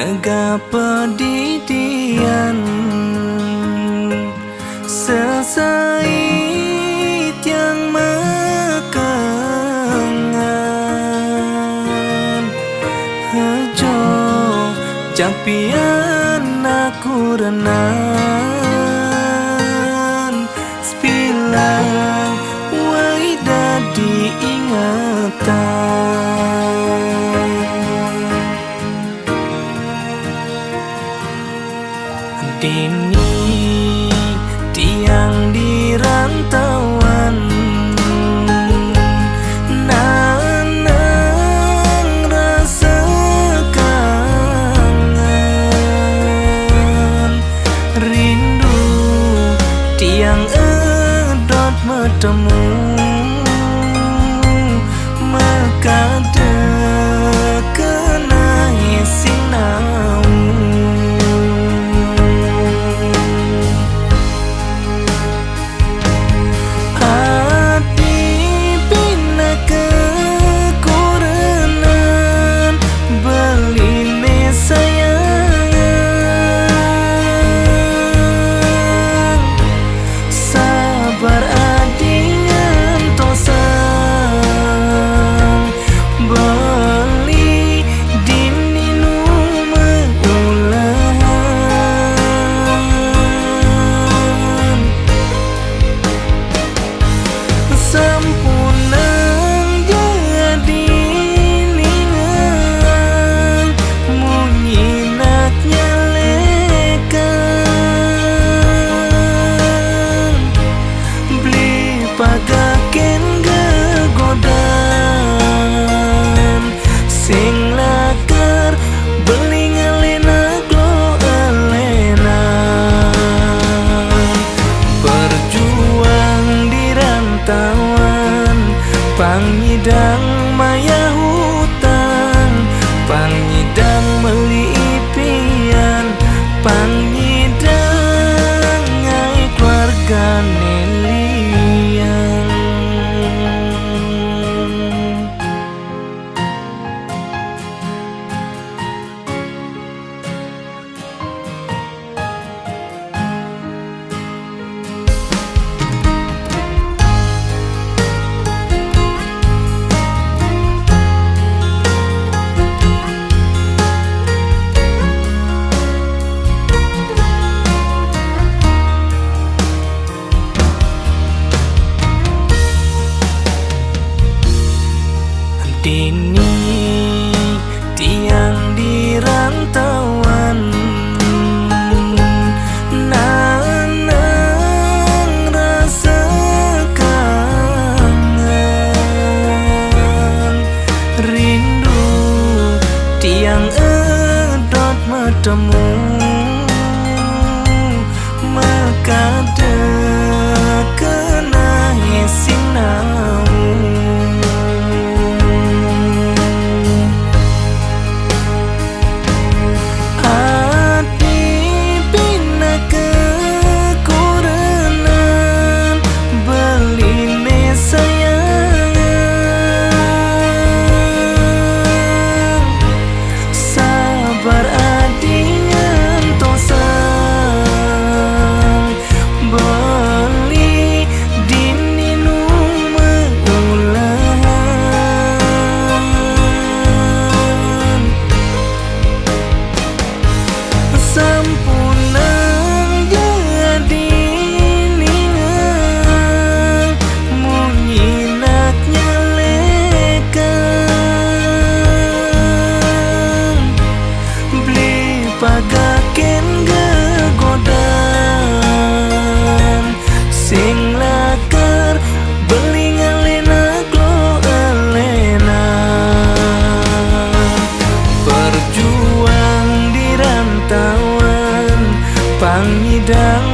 nega pedidian sesait yang mekengan hejo campian aku renan sepilang waida diingatan dini tiang di rantauan nanang rasa kangen rindu tiang edot bertemu mekade kena sing nau pagaken gegodan sing lakar beling alena glo alena berjuang di rantauan pangidang maya hutang pangidang meli ipian pangidang ngai keluarga dini tiang di rantauan nanang rasa kangen rindu tiang edot bertemu mekade kena sing nau pagaken gegodan sing lakar beling alena glo alena berjuang di rantauan pangidang